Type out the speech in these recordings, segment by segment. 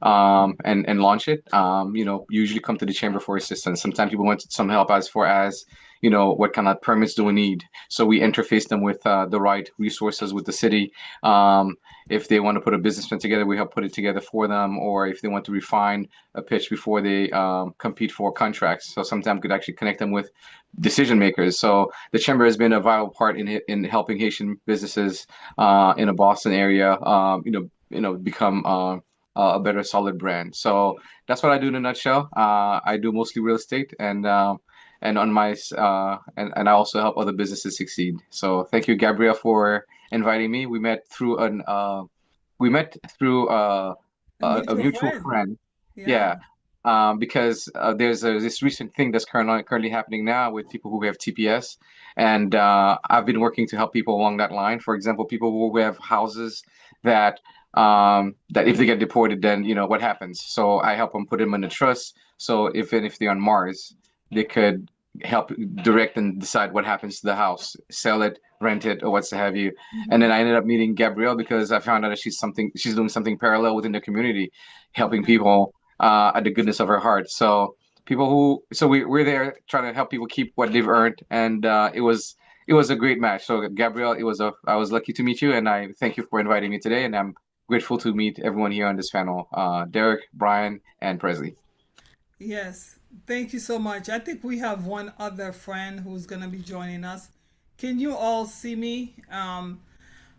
and launch it. Usually come to the chamber for assistance. Sometimes people want some help as far as, what kind of permits do we need? So we interface them with the right resources with the city. If they want to put a business plan together, we help put it together for them. Or if they want to refine a pitch before they compete for contracts. So sometimes we could actually connect them with decision makers. So the chamber has been a vital part in helping Haitian businesses in the Boston area, become a better solid brand. So that's what I do in a nutshell. I do mostly real estate and on my and I also help other businesses succeed. So thank you, Gabrielle, for inviting me. We met through A a mutual mutual friend. friend. Yeah. Yeah. Because there's this recent thing that's currently happening now with people who have TPS, and I've been working to help people along that line. For example, people who have houses that that if they get deported, then what happens. So I help them put them in a trust. So if they're on Mars, they could help direct and decide what happens to the house, sell it, rent it, or what's to have you. And then Hmm. I ended up meeting Gabrielle because I found out that she's doing something parallel within the community, helping Right. people at the goodness of her heart. So we're there trying to help people keep what they've earned, and it was a great match. So Gabrielle, I was lucky to meet you, and I thank you for inviting me today, and I'm grateful to meet everyone here on this panel, Derrick, Brian, and Presley. Yes. Thank you so much. I think we have one other friend who's going to be joining us. Can you all see me? Trying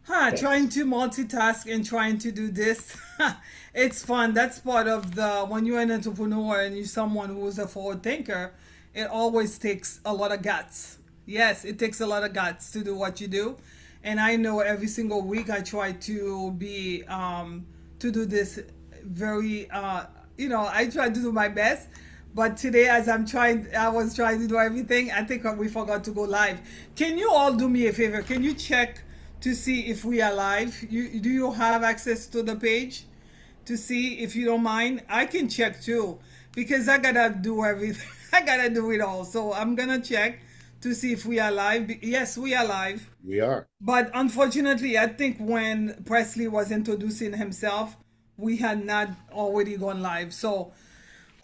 Yes. to multitask and trying to do this. It's fun. That's part of the when you're an entrepreneur and you're someone who's a forward thinker, it always takes a lot of guts. Yes, it takes a lot of guts to do what you do. And I know every single week I try to be to do this very I try to do my best. But today, as I was trying to do everything. I think we forgot to go live. Can you all do me a favor? Can you check to see if we are live? Do you have access to the page to see if you don't mind? I can check too because I gotta do everything. I gotta do it all. So I'm gonna check to see if we are live. Yes, we are live. We are. But unfortunately, I think when Presley was introducing himself, we had not already gone live. So,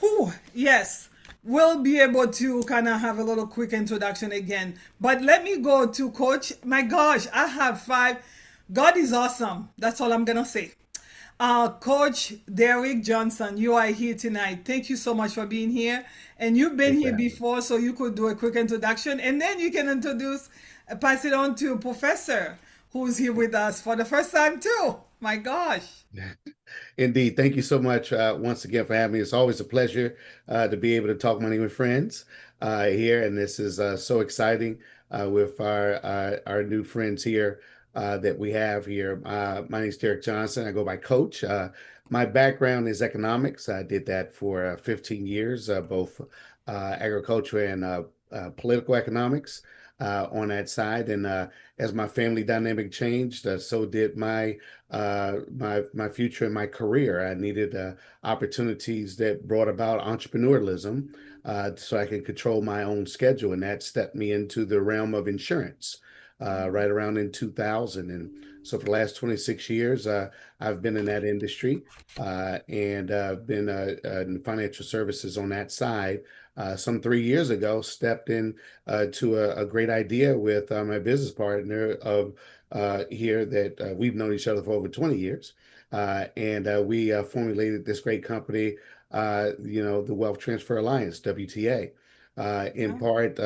whew, yes, we'll be able to kind of have a little quick introduction again. But let me go to Coach. My gosh, I have five. God is awesome. That's all I'm going to say. Coach Derrick Johnson, you are here tonight. Thank you so much for being here. And you've been Thanks for here having me. before, so you could do a quick introduction. And then you can pass it on to Professor, who's here with us for the first time, too. My gosh. Indeed. Thank you so much once again for having me. It's always a pleasure to be able to talk money with friends here. And this is so exciting with our new friends here that we have here. My name is Derrick Johnson. I go by Coach. My background is economics. I did that for 15 years, both agriculture and political economics on that side. And as my family dynamic changed, so did my future and my career. I needed opportunities that brought about entrepreneurialism, so I could control my own schedule, and that stepped me into the realm of insurance right around in 2000. And so for the last 26 years, I've been in that industry and been in financial services on that side. Some 3 years ago, stepped in to a great idea with my business partner of here that we've known each other for over 20 years. And we formulated this great company, the Wealth Transfer Alliance, WTA. In Yeah. part,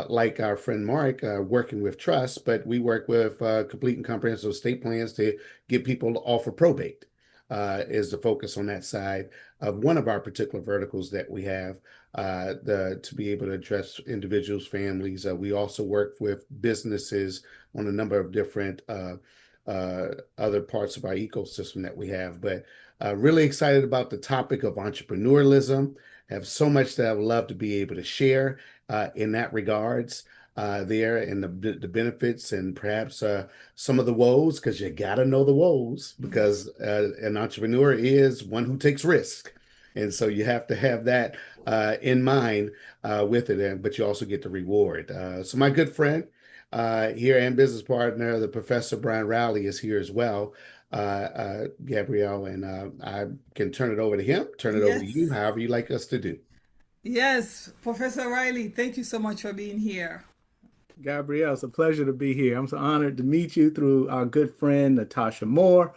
like our friend Mark, working with trust, but we work with complete and comprehensive estate plans to get people off of probate, is the focus on that side of one of our particular verticals that we have to be able to address individuals, families. We also work with businesses on a number of different other parts of our ecosystem that we have. But really excited about the topic of entrepreneurialism. Have so much that I would love to be able to share in that regards there and the benefits and perhaps some of the woes because you got to know the woes because an entrepreneur is one who takes risk. And so you have to have that in mind with it, but you also get the reward. So my good friend here and business partner, the Professor Brian Rowley, is here as well. Gabrielle, and I can turn it over to him, turn it over to you, Yes. however you like us to do. Yes, Professor Riley, thank you so much for being here. Gabrielle, it's a pleasure to be here. I'm so honored to meet you through our good friend, Natasha Moore,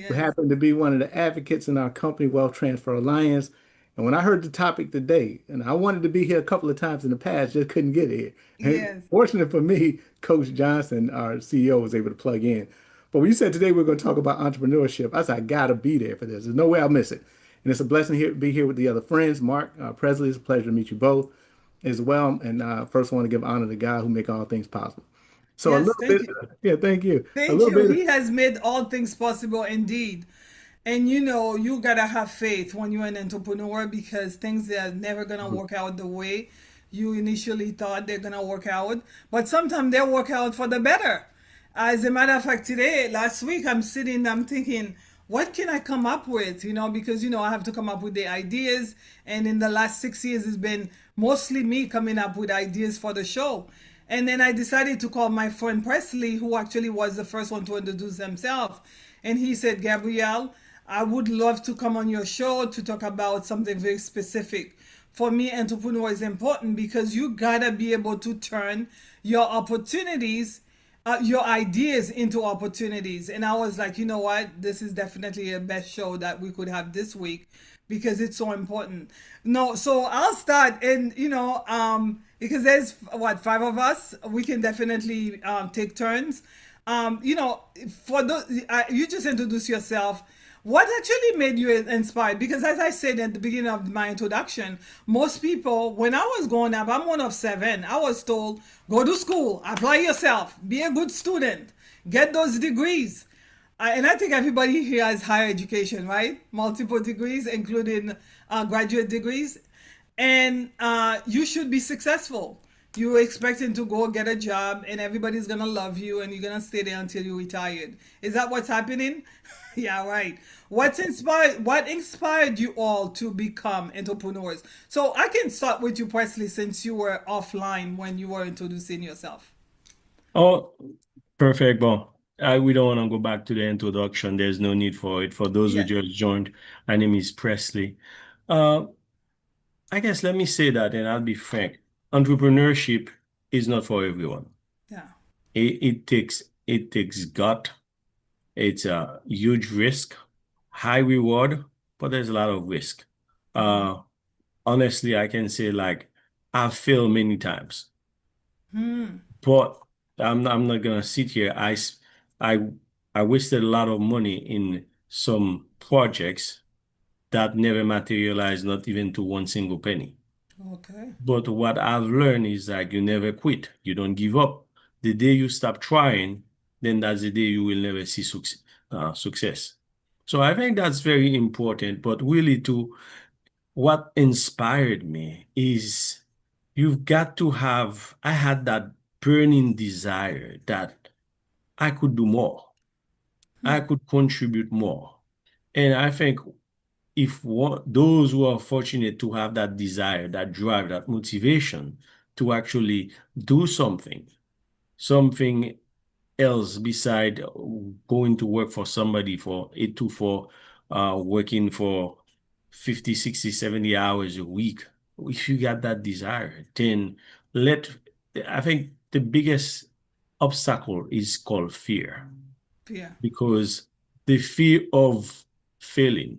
who Yes. happened to be one of the advocates in our company, Wealth Transfer Alliance. And when I heard the topic today, and I wanted to be here a couple of times in the past, just couldn't get here. And Yes. fortunate for me, Coach Johnson, our CEO, was able to plug in. But when you said today we're going to talk about entrepreneurship, I said, I got to be there for this. There's no way I'll miss it. And it's a blessing here to be here with the other friends. Mark, Presly, it's a pleasure to meet you both as well. And first, I want to give honor to the God who make all things possible. So a Yes, little bit, thank you. yeah, thank you. A Thank little you. bit, He has made all things possible indeed. And you know, you gotta have faith when you're an entrepreneur because things are never gonna work out the way you initially thought they're gonna work out. But sometimes they work out for the better. As a matter of fact, today, last week, I'm thinking, what can I come up with? Because I have to come up with the ideas. And in the last 6 years, it's been mostly me coming up with ideas for the show. And then I decided to call my friend Presley, who actually was the first one to introduce himself. And he said, Gabrielle, I would love to come on your show to talk about something very specific. For me, entrepreneur is important because you gotta be able to turn your opportunities, your ideas into opportunities. And I was like, you know what? This is definitely a best show that we could have this week because it's so important. No, so I'll start, and because there's what, five of us, we can definitely take turns. For those, you just introduce yourself. What actually made you inspired? Because as I said at the beginning of my introduction, most people, when I was growing up, I'm one of seven. I was told, go to school, apply yourself, be a good student, get those degrees. And I think everybody here has higher education, right? Multiple degrees, including graduate degrees. And you should be successful. You're expecting to go get a job, and everybody's gonna love you, and you're gonna stay there until you're retired. Is that what's happening? Yeah, right. What inspired you all to become entrepreneurs? So I can start with you, Presley, since you were offline when you were introducing yourself. Oh, perfect. Well, we don't want to go back to the introduction. There's no need for it. For those who Yeah, just joined, my name is Presley. Uh, I guess let me say that, and I'll be frank. Entrepreneurship is not for everyone. yeah. It takes gut. It's a huge risk, high reward, but there's a lot of risk. Mm-hmm. Uh, Honestly, I can say like I've failed many times. Hmm. But I'm not gonna sit here. I I wasted a lot of money in some projects that never materialized, not even to one single penny. Okay. But what I've learned is like you never quit. You don't give up. The day you stop trying, then that's the day you will never see success. So I think that's very important. But really, to what inspired me is you've got to have, I had that burning desire that I could do more, I Hmm. could contribute more. And I think if those who are fortunate to have that desire, that drive, that motivation to actually do something else beside going to work for somebody for 8 to 4, working for 50, 60, 70 hours a week. If you got that desire, then let, I think the biggest obstacle is called fear, Yeah, because the fear of failing,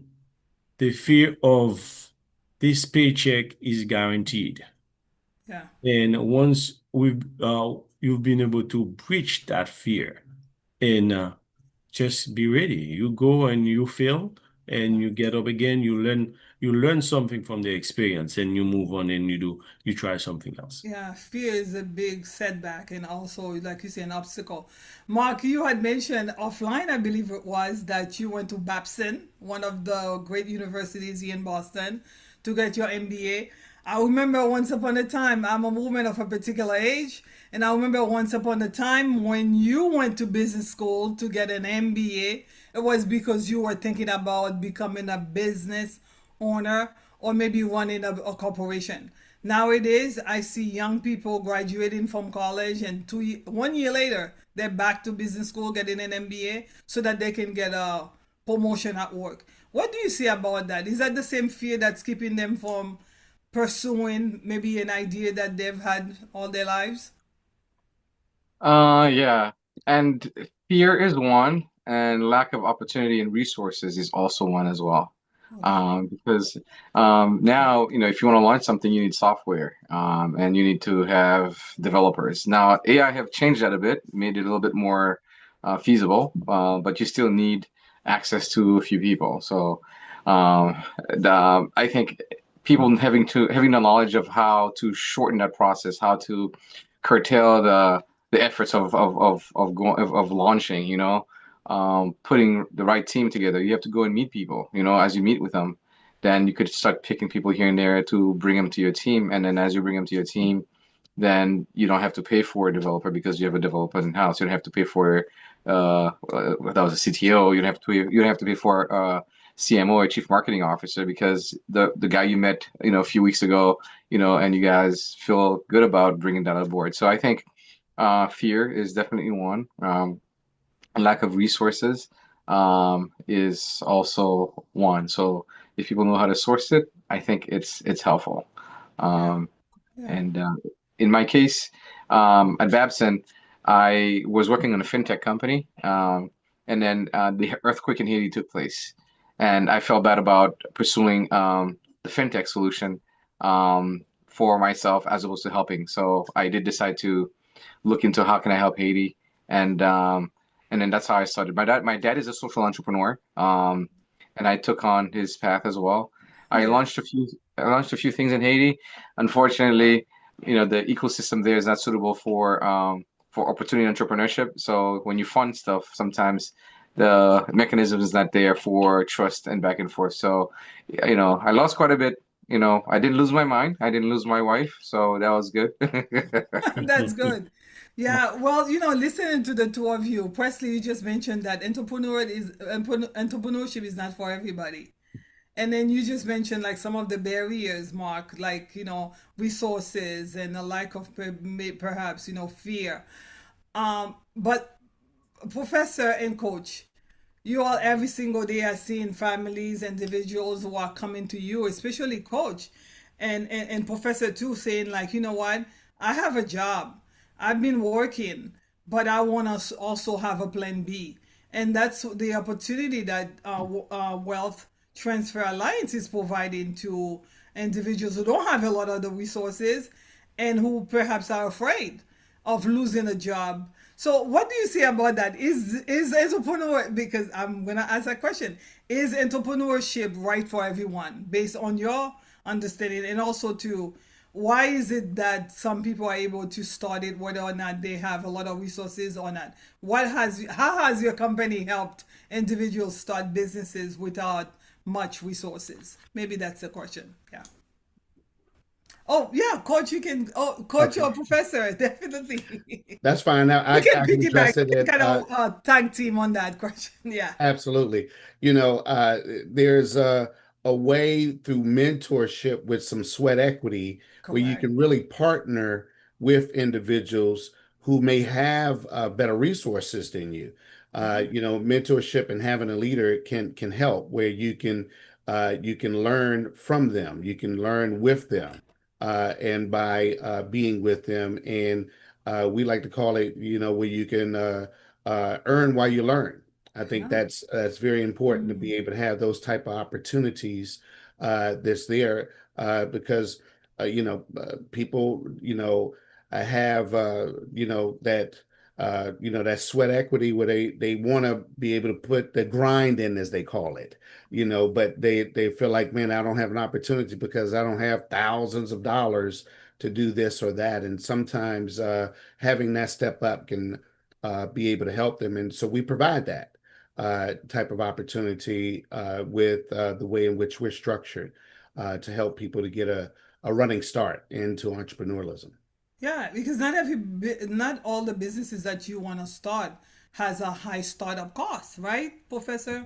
the fear of this paycheck is guaranteed. yeah, And once you've been able to breach that fear and just be ready. You go and you fail and yeah. you get up again. You learn something from the experience and you move on and you try something else. Yeah, fear is a big setback and also, like you say, an obstacle. Mark, you had mentioned offline, I believe it was, that you went to Babson, one of the great universities here in Boston, to get your MBA. I remember once upon a time, I'm a woman of a particular age, and I remember once upon a time when you went to business school to get an MBA, it was because you were thinking about becoming a business owner or maybe running a corporation. Nowadays, I see young people graduating from college, and 1 year later, they're back to business school getting an MBA so that they can get a promotion at work. What do you see about that? Is that the same fear that's keeping them from pursuing maybe an idea that they've had all their lives? Yeah. And fear is one, and lack of opportunity and resources is also one as well. Okay. Because now, if you want to launch something, you need software, and you need to have developers. Now, AI have changed that a bit, made it a little bit more feasible, but you still need access to a few people. So, I think people having the knowledge of how to shorten that process, how to curtail the efforts of launching, putting the right team together. You have to go and meet people, as you meet with them, then you could start picking people here and there to bring them to your team. And then as you bring them to your team, then you don't have to pay for a developer because you have a developer in house. You don't have to pay for that was a CTO. You don't have to pay for CMO, a chief marketing officer, because the guy you met, a few weeks ago, and you guys feel good about bringing that on board. So I think fear is definitely one. Lack of resources is also one. So if people know how to source it, I think it's helpful. Yeah. Um, Yeah. and in my case, at Babson, I was working on a fintech company, and then the earthquake in Haiti took place, and I felt bad about pursuing the fintech solution for myself as opposed to helping. So I did decide to look into how can I help Haiti, and and then that's how I started. My dad is a social entrepreneur, and I took on his path as well. I Yeah. launched a few I launched a few things in Haiti. Unfortunately, the ecosystem there is not suitable for opportunity entrepreneurship. So when you fund stuff, sometimes the mechanism is not there for trust and back and forth. So, I lost quite a bit. I didn't lose my mind. I didn't lose my wife, so that was good. That's good. Yeah, well, listening to the two of you, Presley, you just mentioned that entrepreneurship is not for everybody. And then you just mentioned like some of the barriers, Mark, like, resources and a lack of perhaps, fear. But Professor and Coach, you all every single day are seeing families, individuals who are coming to you, especially Coach and Professor too, saying like, you know what, I have a job, I've been working, but I want to also have a plan B, and that's the opportunity that Wealth Transfer Alliance is providing to individuals who don't have a lot of the resources and who perhaps are afraid of losing a job. So what do you say about that? Is entrepreneur, because I'm gonna ask that question, is entrepreneurship right for everyone based on your understanding? And also too, why is it that some people are able to start it whether or not they have a lot of resources or not? How has your company helped individuals start businesses without much resources? Maybe that's the question. Yeah. Oh yeah, coach, you can. Oh, coach or Okay, professor, definitely. that's fine. Now We can I can piggyback. address it We can at kind of tag team on that question. Yeah, absolutely. There's a way through mentorship with some sweat equity where you correct. can really partner with individuals who may have better resources than you. Yeah, Mentorship and having a leader can help where you can learn from them, you can learn with them, and by being with them, and we like to call it, where you can earn while you learn. I think yeah. that's very important to be Mm, able to have those type of opportunities that's there because people have that sweat equity where they want to be able to put the grind in as they call it, but they feel like, man, I don't have an opportunity because I don't have thousands of dollars to do this or that, and sometimes having that step up can be able to help them, and so we provide that type of opportunity with the way in which we're structured to help people to get a running start into entrepreneurialism. yeah, because not all the businesses that you want to start has a high startup cost, right, Professor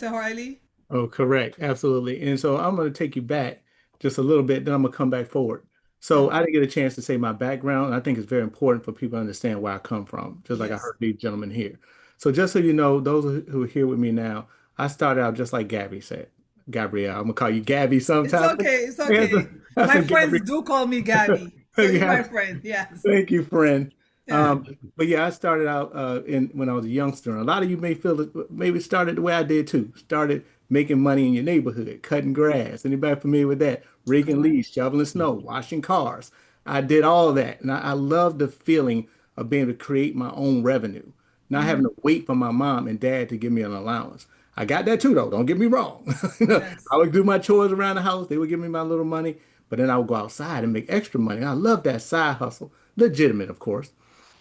Harley? Oh, correct. Absolutely. And so I'm going to take you back just a little bit, then I'm gonna come back forward. So I didn't get a chance to say my background. I think it's very important for people to understand where I come from, just like I Yes. heard these gentlemen here. So just so you know, those who are here with me now, I started out just like Gabby said. Gabrielle, I'm gonna call you Gabby It's sometimes. okay. It's That's okay. that's My a Gabby. friends do call me Gabby. So you're my friend. Yes. Thank you, friend. Yeah. But yeah, I started out in when I was a youngster. And a lot of you may feel that maybe started the way I did too. Started making money in your neighborhood, cutting grass. Anybody familiar with that? Raking Correct. leaves, shoveling snow, washing cars. I did all of that, and I love the feeling of being able to create my own revenue, not having to wait for my mom and dad to give me an allowance. I got that too, though. Don't get me wrong. Yes. I would do my chores around the house. They would give me my little money, but then I would go outside and make extra money. I love that side hustle, legitimate, of course.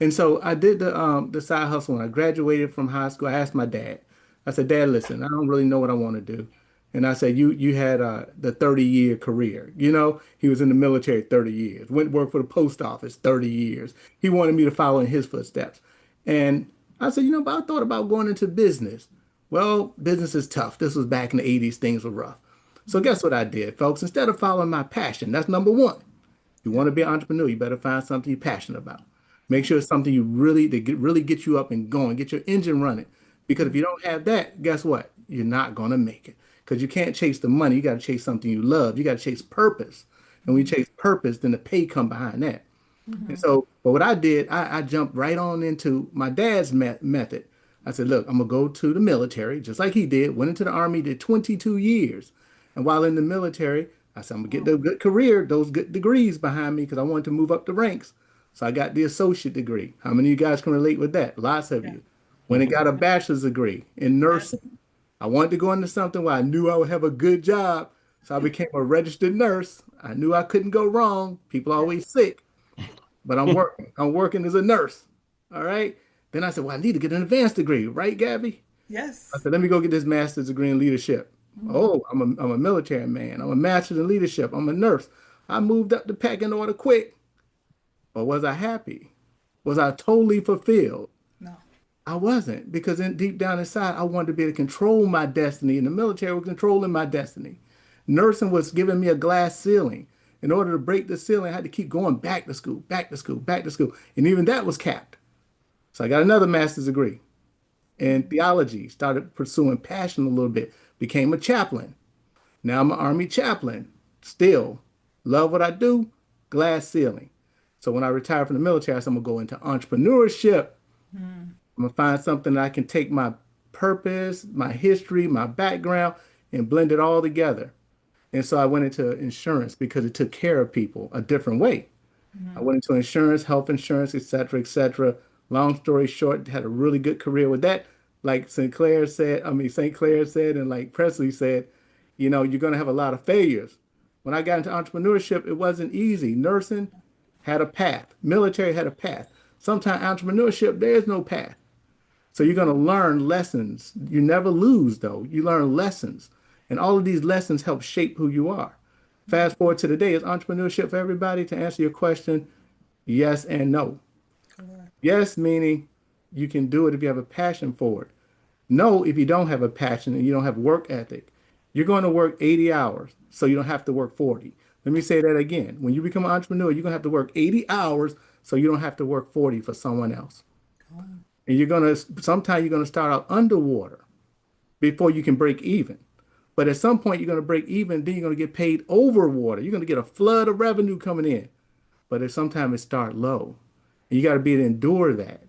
And so I did the side hustle when I graduated from high school. I asked my dad. I said, Dad, listen, I don't really know what I want to do. And I said, you had the 30-year career. You know, he was in the military 30 years, went to work for the post office 30 years. He wanted me to follow in his footsteps. And I said, but I thought about going into business. Well, business is tough. This was back in the 80s. Things were rough. So guess what I did, folks? Instead of following my passion, that's number one. You Yeah. want to be an entrepreneur, you better find something you're passionate about. Make sure it's something you really really get you up and going, get your engine running. Because if you don't have that, guess what? You're not gonna make it. Because you can't chase the money. You got to chase something you love. You got to chase purpose. And when you chase purpose, then the pay come behind that. And so, but what I did, I jumped right on into my dad's method. I said, look, I'm gonna go to the military, just like he did. Went into the army, did 22 years, and while in the military, I said, I'm gonna get the good career, those good degrees behind me, because I wanted to move up the ranks. So I got the associate degree. How many of you guys can relate with that? Lots of Yeah. you. When I got a bachelor's degree in Yes. nursing, I wanted to go into something where I knew I would have a good job. So I became a registered nurse. I knew I couldn't go wrong. People are Yeah. always sick, but I'm working. I'm working as a nurse. All right. Then I said, well, I need to get an advanced degree, right, Gabby? I Yes. said, let me go get this master's degree in leadership. Oh, I'm a military man. I'm a master's in leadership. I'm a nurse. I moved up the pecking order quick. But was I happy? Was I totally fulfilled? No. I wasn't, because deep down inside, I wanted to be able to control my destiny, and the military was controlling my destiny. Nursing was giving me a glass ceiling. In order to break the ceiling, I had to keep going back to school, back to school, back to school. And even that was capped. So I got another master's degree in theology, started pursuing passion a little bit, became a chaplain. Now I'm an Army chaplain. Still love what I do, glass ceiling. So when I retire from the military, I said I'm gonna go into entrepreneurship. I'm gonna find something that I can take my purpose, my history, my background, and blend it all together. And so I went into insurance because it took care of people a different way. I went into insurance, health insurance, et cetera, et cetera. Long story short, had a really good career with that. Like St. Clair said, and like Presly said, you're going to have a lot of failures. When I got into entrepreneurship, it wasn't easy. Nursing had a path, military had a path. Sometimes entrepreneurship, there's no path. So you're going to learn lessons. You never lose, though. You learn lessons. And all of these lessons help shape who you are. Fast forward to today, is entrepreneurship for everybody? To answer your question, yes and no. Correct. Yes, meaning you can do it if you have a passion for it. No, if you don't have a passion and you don't have work ethic. You're going to work 80 hours, so you don't have to work 40. Let me say that again. When you become an entrepreneur, you're going to have to work 80 hours, so you don't have to work 40 for someone else. And sometimes you're going to start out underwater before you can break even. But at some point, you're going to break even, then you're going to get paid over water. You're going to get a flood of revenue coming in. But sometimes it start low. And you got to be able to endure that.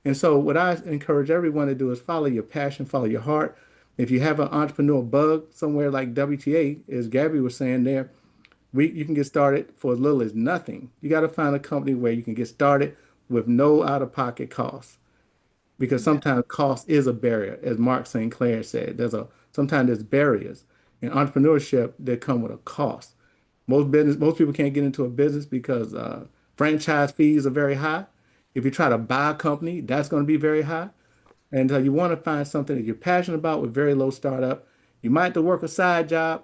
And so what I encourage everyone to do is follow your passion, follow your heart. If you have an entrepreneur bug somewhere like WTA, as Gabby was saying there, you can get started for as little as nothing. You got to find a company where you can get started with no out-of-pocket costs. Because sometimes cost is a barrier, as Marc Saint Clair said. Sometimes there's barriers in entrepreneurship that come with a cost. Most people can't get into a business because franchise fees are very high. If you try to buy a company, that's going to be very high. And you want to find something that you're passionate about with very low startup. You might have to work a side job,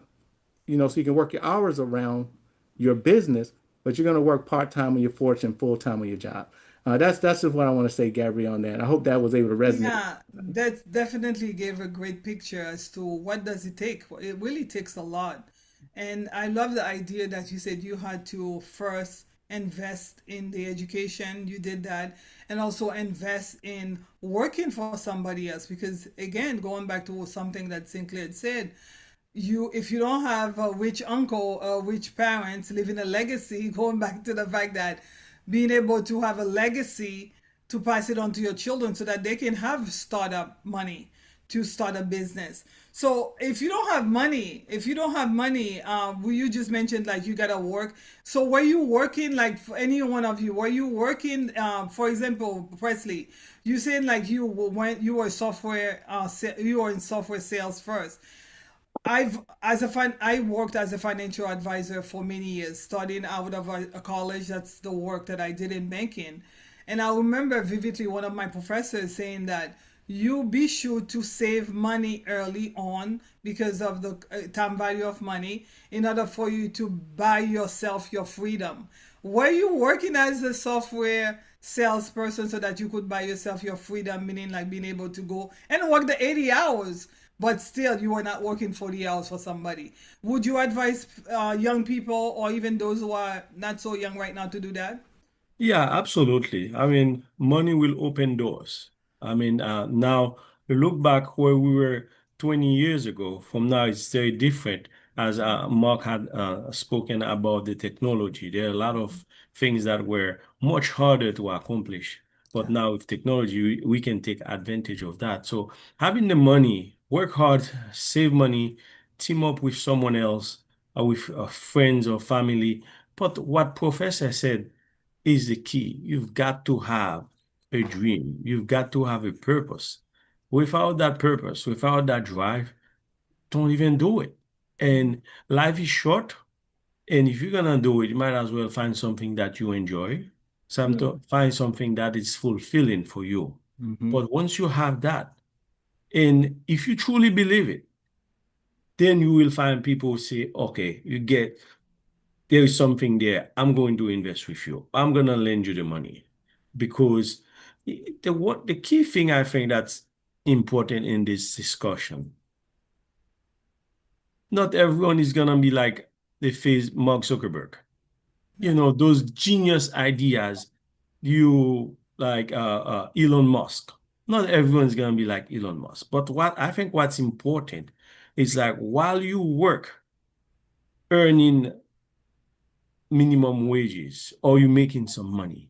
so you can work your hours around your business, but you're going to work part-time when you're fortunate and full-time on your job. That's just what I want to say, Gabby, on that. I hope that was able to resonate. Yeah, that definitely gave a great picture as to what does it take. It really takes a lot. And I love the idea that you said you had to first invest in the education. You did that. And also invest in working for somebody else. Because, again, going back to something that Sinclair said, if you don't have a rich uncle or rich parents leaving a legacy, going back to the fact that being able to have a legacy to pass it on to your children so that they can have startup money to start a business. So if you don't have money, you just mentioned like you gotta work. So were you working, like, for any one of you? Were you working, for example, Presley? You saying like you were you were in software sales first. I worked as a financial advisor for many years, starting out of a college. That's the work that I did in banking. And I remember vividly one of my professors saying that you be sure to save money early on because of the time value of money in order for you to buy yourself your freedom. Were you working as a software salesperson so that you could buy yourself your freedom, meaning like being able to go and work the 80 hours, but still you were not working 40 hours for somebody? Would you advise young people or even those who are not so young right now to do that? Yeah, absolutely. I mean, money will open doors. I mean, now look back where we were 20 years ago. From now, it's very different. As Mark had spoken about the technology, there are a lot of things that were much harder to accomplish. But now with technology, we can take advantage of that. So having the money, work hard, save money, team up with someone else, with friends or family. But what Professor said is the key. You've got to have a dream. You've got to have a purpose. Without that purpose, without that drive, don't even do it. And life is short. And if you're gonna do it, you might as well find something that you enjoy, find something that is fulfilling for you. Mm-hmm. But once you have that, and if you truly believe it, then you will find people say, okay, there is something there. I'm going to invest with you. I'm going to lend you the money because the key thing I think that's important in this discussion, not everyone is going to be like the face Mark Zuckerberg. You know, those genius ideas, you like Elon Musk. Not everyone's going to be like Elon Musk. But what's important is like while you work earning minimum wages or you're making some money,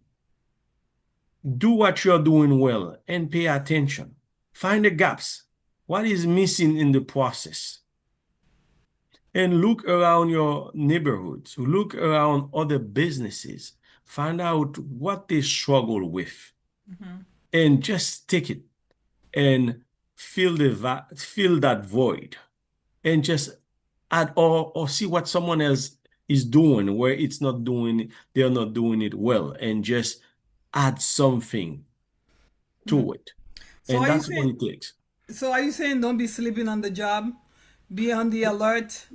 do what you're doing well and pay attention. Find the gaps. What is missing in the process? And look around your neighborhoods, look around other businesses, find out what they struggle with, and just take it and fill that void and just add or see what someone else is doing where they're not doing it well, and just add something to it. So And are you that's all saying it takes. So are you saying don't be sleeping on the job? Be on the alert.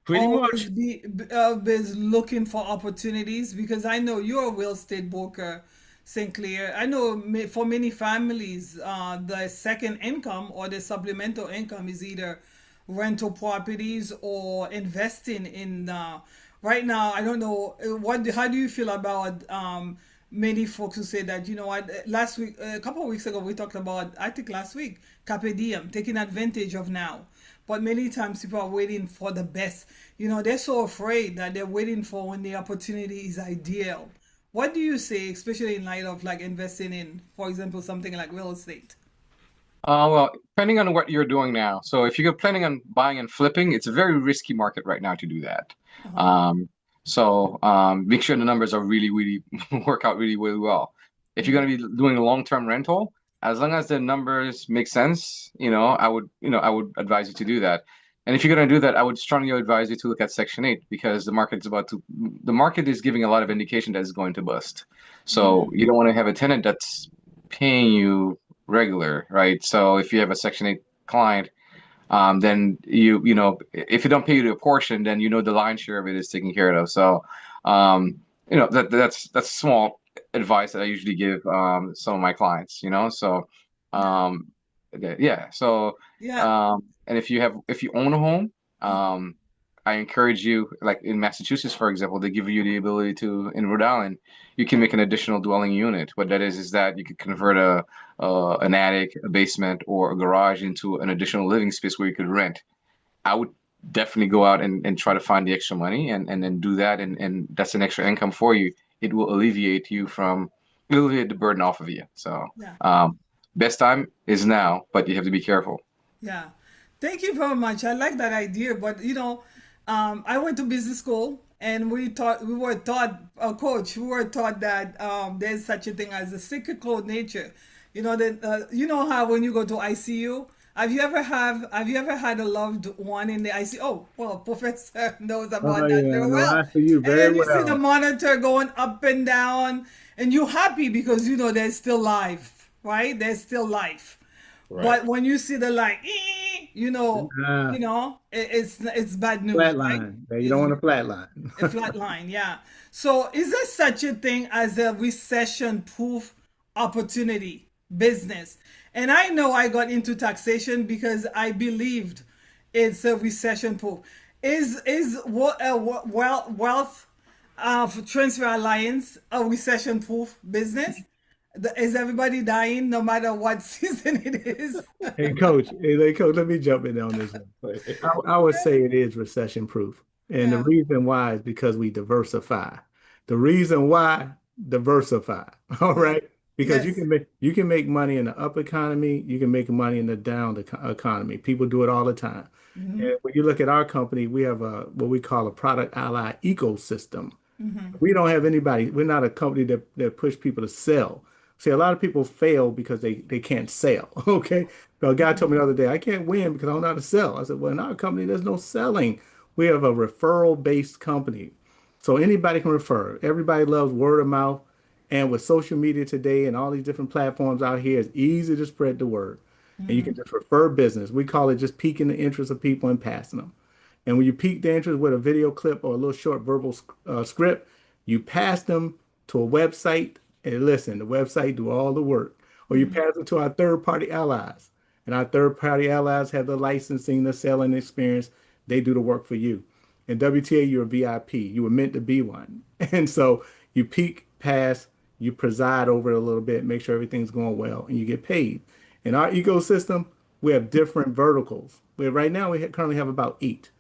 Pretty Always much. be always looking for opportunities, because I know you're a real estate broker, St. Clair. I know for many families, the second income or the supplemental income is either rental properties or investing in. Right now, I don't know what. How do you feel about many folks who say that, you know what, last week, a couple of weeks ago, we talked about, I think last week, carpe diem, taking advantage of now. But many times people are waiting for the best. You know, they're so afraid that they're waiting for when the opportunity is ideal. What do you say, especially in light of like investing in, for example, something like real estate? Well, depending on what you're doing now. So if you're planning on buying and flipping, it's a very risky market right now to do that. Uh-huh. Make sure the numbers are really, really work out really, really well. If you're going to be doing a long-term rental, as long as the numbers make sense, I would advise you to do that. And if you're going to do that, I would strongly advise you to look at Section 8, because the market is giving a lot of indication that it's going to bust. So you don't want to have a tenant that's paying you regular, right? So if you have a Section 8 client, then if you don't pay you a portion, then the lion's share of it is taken care of. So that's small advice that I usually give some of my clients. So um, yeah. So Yeah. and if you own a home, I encourage you, like in Massachusetts, for example, they give you the ability to, in Rhode Island, you can make an additional dwelling unit. What that is that you could convert an attic, a basement, or a garage into an additional living space where you could rent. I would definitely go out and try to find the extra money and then do that, and that's an extra income for you. It will alleviate the burden off of you. So, Yeah. best time is now, but you have to be careful. Yeah. Thank you very much. I like that idea. But I went to business school and we were taught, coach, we were taught that there's such a thing as a cyclical nature. You know how when you go to ICU, have you ever had a loved one in the ICU? Oh, well, Professor knows Oh about that yeah, I very know well. ICU And very then you see the well. monitor going up and down, and you're happy because you know there's still life, right? There's still life. Right. But when you see the line, Uh, it's bad news, right? Flatline. Yeah, you don't It's want a flatline. a flat line, yeah. So is there such a thing as a recession-proof opportunity business? And I know I got into taxation because I believed it's a recession-proof. Is what wealth transfer alliance a recession-proof business? Is everybody dying no matter what season it is? Coach, let me jump in on this one. I would say it is recession proof. And the Yeah. reason why is because we diversify. The reason why diversify. All Yeah. right. Because Yes. you can make money in the up economy, you can make money in the down economy. People do it all the time. Mm-hmm. And when you look at our company, we have a what we call a product ally ecosystem. Mm-hmm. We don't have anybody, we're not a company that push people to sell. See, a lot of people fail because they can't sell. Okay. So a guy told me the other day, I can't win because I don't know how to sell. I said, well, in our company, there's no selling. We have a referral-based company. So anybody can refer. Everybody loves word of mouth. And with social media today and all these different platforms out here, it's easy to spread the word. And you Mm-hmm. can just refer business. We call it just piquing the interest of people and passing them. And when you pique their interest with a video clip or a little short verbal script, you pass them to a website and listen, the website do all the work. Or you pass them to our third-party allies. And our third-party allies have the licensing, the selling experience. They do the work for you. In WTA, you're a VIP. You were meant to be one. And so you peak, pass, you preside over it a little bit, make sure everything's going well, and you get paid. In our ecosystem, we have different verticals. Right now, we currently have about 8.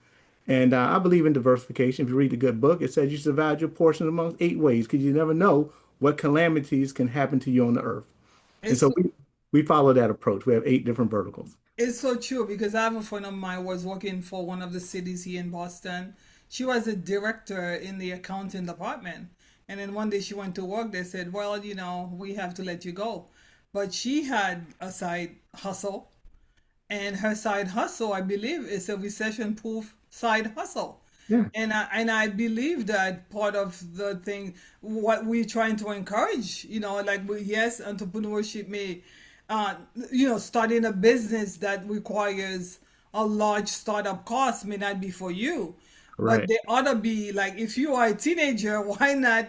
And I believe in diversification. If you read the good book, it says you should divide your portion amongst 8 ways because you never know what calamities can happen to you on the earth. And It's so so, we follow that approach. We have 8 different verticals. it's so true because I have a friend of mine was working for one of the cities here in Boston. She was a director in the accounting department. And then one day she went to work. They said, well, we have to let you go. But she had a side hustle. And her side hustle, I believe, is a recession-proof side hustle. Yeah, And I believe that part of the thing, what we're trying to encourage, like yes, entrepreneurship may, starting a business that requires a large startup cost may not be for you, but right. they ought to be like if you are a teenager, why not?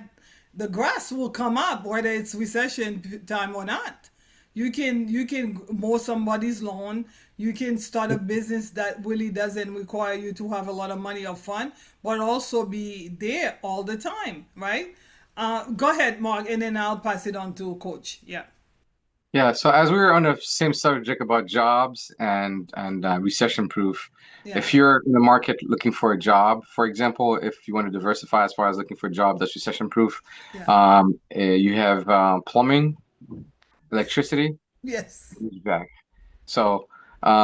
The grass will come up whether it's recession time or not. You can mow somebody's lawn. You can start a business that really doesn't require you to have a lot of money up front, but also be there all the time, right? Go ahead, Mark, and then I'll pass it on to Coach. Yeah, Yeah, so as we were on the same subject about jobs and recession proof, yeah, if you're in the market looking for a job, for example, if you want to diversify as far as looking for a job that's recession proof, yeah. you have plumbing, electricity, Yes. HVAC. So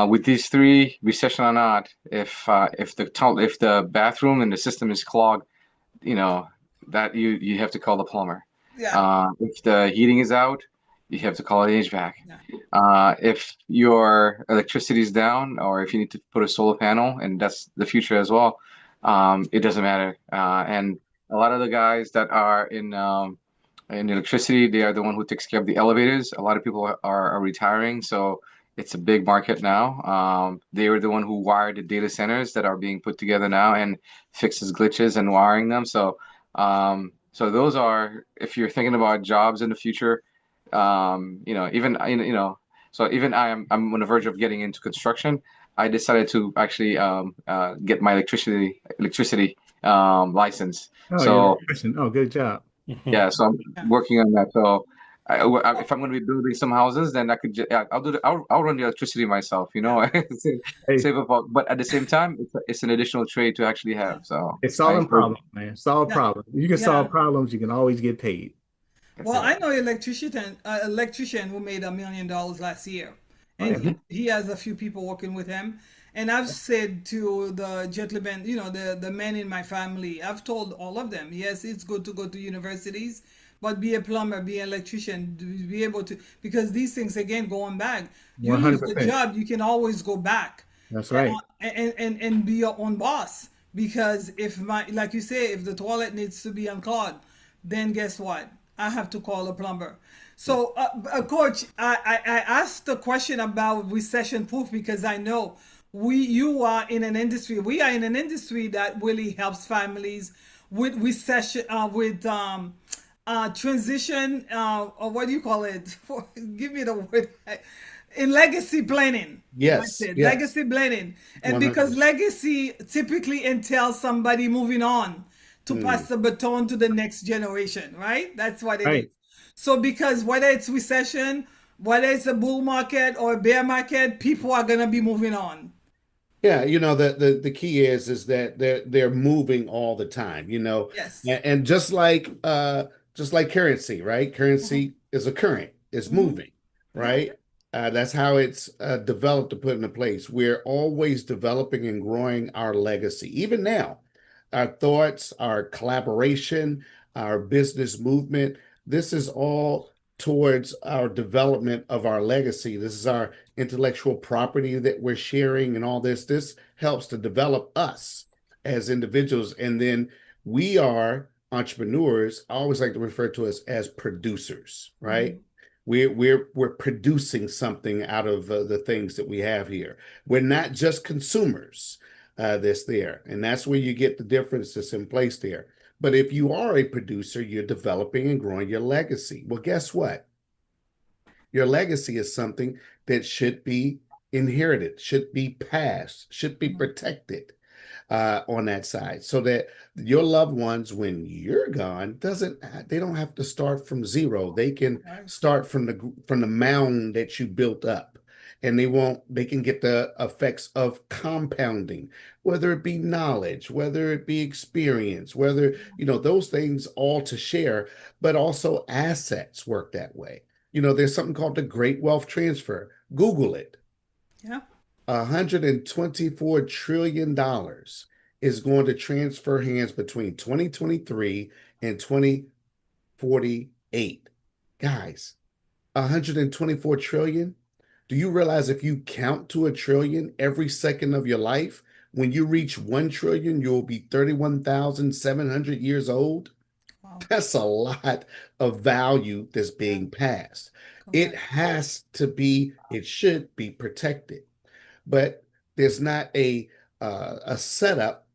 with these three, recession or not, if the bathroom and the system is clogged, you know that you have to call the plumber. Yeah, If the heating is out, you have to call the HVAC. yeah. If your electricity is down, or if you need to put a solar panel, and that's the future as well, it doesn't matter. And a lot of the guys that are in electricity, they are the one who takes care of the elevators. A lot of people are retiring, so it's a big market now. They are the one who wired the data centers that are being put together now and fixes glitches and wiring them. So those are, if you're thinking about jobs in the future, even so even I'm on the verge of getting into construction. I decided to actually get my electricity license. Oh, you're an So electrician. Oh, good job. yeah, so I'm Yeah. working on that. So if I'm going to be building some houses, then I'll run the electricity myself, you Yeah. know, save, Hey, save up. But at the same time, it's an additional trade to actually Yeah. have. So it's I solving encourage. problems, man. Solve Yeah. problems. If you can Yeah. solve problems, you can always get paid. That's Well, it. I know an electrician who made $1 million last year, Oh, and yeah. he has a few people working with him. And I've said to the gentlemen, the men in my family, I've told all of them, yes, it's good to go to universities, but be a plumber, be an electrician, be able to, because these things again going back. You lose the 100%. job, you can always go back That's right. and be your own boss. Because if like you say, if the toilet needs to be unclogged, then guess what? I have to call a plumber. So, Coach, I asked the question about recession proof because I know you are in an industry. We are in an industry that really helps families with recession, with transition, or what do you call it? Give me the word. In legacy planning. That's Yes, it. yes, Legacy planning. And because 100. legacy typically entails somebody moving on to pass Mm. the baton to the next generation, right? That's what it is. Right. So because whether it's recession, whether it's a bull market or a bear market, people are gonna be moving on. Yeah, the key is that they're moving all the time, Yes. and just like currency, right? Hmm. Currency is a current, it's Hmm. moving, Yeah. right? That's how it's developed to put into place. We're always developing and growing our legacy. Even now, our thoughts, our collaboration, our business movement, this is all towards our development of our legacy. This is our intellectual property that we're sharing and all this. This helps to develop us as individuals. And then we are entrepreneurs. I always like to refer to us as producers, right? Hmm. We're producing something out of the things that we have here. We're not just consumers that's there. And that's where you get the difference that's in place there. But if you are a producer, you're developing and growing your legacy. Well, guess what? Your legacy is something that should be inherited, should be passed, should be Hmm. protected on that side, so that your loved ones, when you're gone, doesn't they don't have to start from zero. They can Right. start from the mound that you built up, and they can get the effects of compounding, whether it be knowledge, whether it be experience, whether those things all to share, but also assets work that way. There's something called the Great Wealth Transfer. Google it. Yeah. $124 trillion is going to transfer hands between 2023 and 2048. Guys, 124 trillion. Do you realize if you count to a trillion every second of your life, when you reach 1 trillion, you'll be 31,700 years old? Wow. That's a lot of value that's Yeah. being passed. Correct. It should be protected, but there's not a setup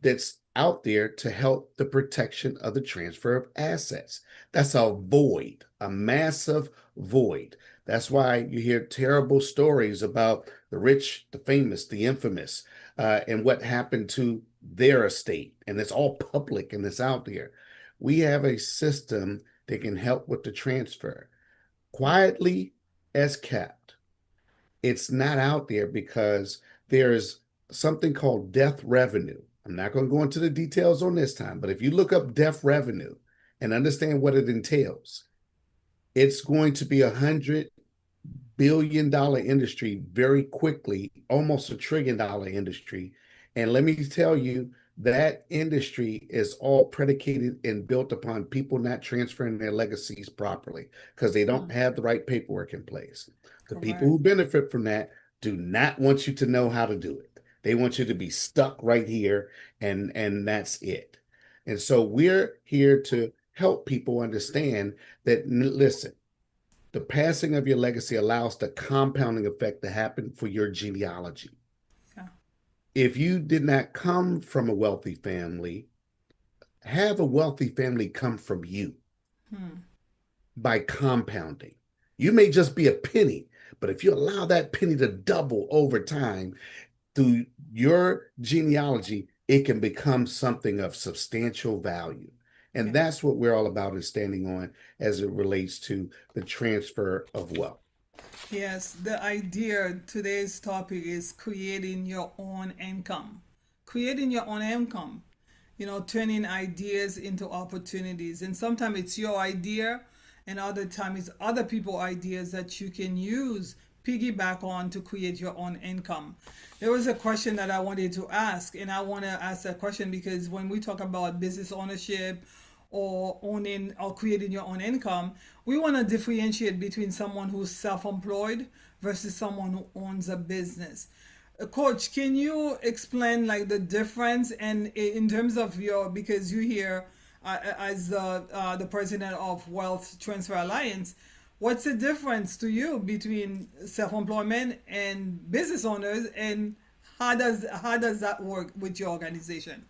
that's out there to help the protection of the transfer of assets. That's a void, a massive void. That's why you hear terrible stories about the rich, the famous, the infamous, and what happened to their estate. And it's all public and it's out there. We have a system that can help with the transfer quietly as kept. It's not out there because there's something called death revenue. I'm not going to go into the details on this time, but if you look up death revenue and understand what it entails, it's going to be $100 billion industry very quickly, almost $1 trillion industry. And let me tell you, that industry is all predicated and built upon people not transferring their legacies properly because they don't Hmm. have the right paperwork in place. The people Correct. who benefit from that do not want you to know how to do it. They want you to be stuck right here and that's it. And so we're here to help people understand that listen, the passing of your legacy allows the compounding effect to happen for your genealogy. Yeah. If you did not come from a wealthy family, have a wealthy family come from you Hmm. by compounding. You may just be a penny, but if you allow that penny to double over time, through your genealogy, it can become something of substantial value. And Yeah. that's what we're all about is standing on as it relates to the transfer of wealth. Yes, the idea today's topic is creating your own income. Creating your own income. Turning ideas into opportunities. And sometimes it's your idea, and other times it's other people's ideas that you can use, piggyback on to create your own income. There was a question that I wanted to ask, and I want to ask that question because when we talk about business ownership or owning or creating your own income, we want to differentiate between someone who's self-employed versus someone who owns a business. Coach, can you explain like the difference and in terms of your because you here as the president of Wealth Transfer Alliance, what's the difference to you between self-employment and business owners, and how does that work with your organization?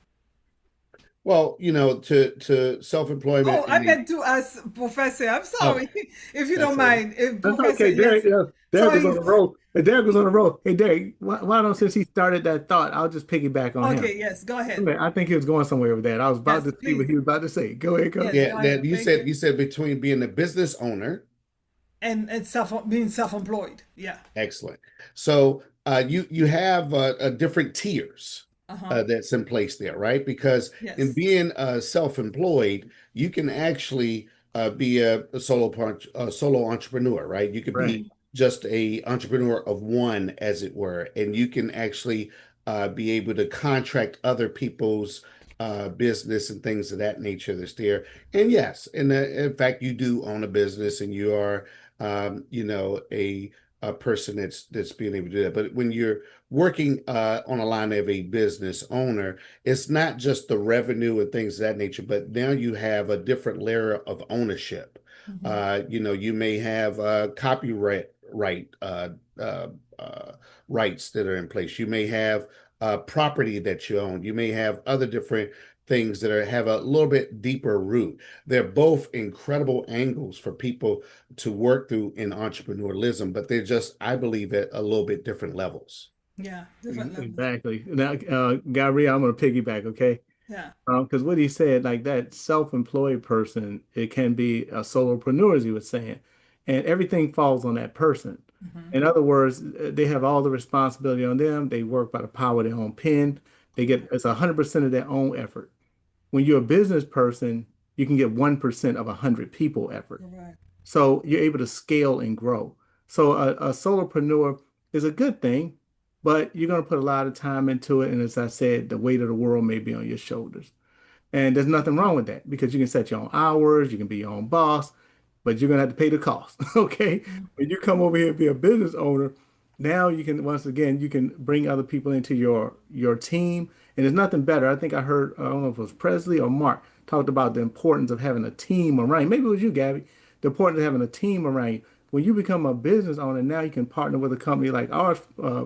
Well, to self-employment Oh, I and the meant to ask Professor. I'm oh, sorry, if you don't that's all right. mind. If That's Professor, okay. yes. Derek was Sorry. on the roll. Hey, Derek was on the roll. Hey, Derek, why don't since he started that thought, I'll just piggyback on him. Okay, yes, go I ahead. mean, I think he was going somewhere with that. I was about Yes, to see what please. he was about to say. Go ahead, coach. Yes, Yeah, go that ahead. Thank you. you said between being a business owner. And it's being self-employed. Yeah. Excellent. So you have different tiers Uh-huh. that's in place there, right? Because in Yes. being self-employed, you can actually be a solo entrepreneur, right? You could Right. be just a entrepreneur of one, as it were, and you can actually be able to contract other people's business and things of that nature that's there. And yes, in fact, you do own a business, and you are a person that's being able to do that. But when you're working on a line of a business owner, it's not just the revenue and things of that nature, but now you have a different layer of ownership. Mm-hmm. You may have copyright uh, uh, rights that are in place. You may have property that you own. You may have other different things that have a little bit deeper root. They're both incredible angles for people to work through in entrepreneurialism, but they're just, I believe, at a little bit different levels. Yeah. Different levels. Exactly. Now, Gabrielle, I'm going to piggyback, okay? Yeah. Because what he said, like that self-employed person, it can be a solopreneur, as he was saying, and everything falls on that person. Mm-hmm. In other words, they have all the responsibility on them. They work by the power of their own pen. They get it's 100% of their own effort. When you're a business person, you can get 1% of 100 people effort. Correct. So you're able to scale and grow. So a solopreneur is a good thing, but you're going to put a lot of time into it. And as I said, the weight of the world may be on your shoulders. And there's nothing wrong with that because you can set your own hours, you can be your own boss, but you're gonna have to pay the cost. Okay. When you come over here and be a business owner, now you can once again you can bring other people into your team. And there's nothing better. I think I heard, I don't know if it was Presley or Mark talked about the importance of having a team around you. Maybe it was you, Gabby. The importance of having a team around you. When you become a business owner, now you can partner with a company like ours,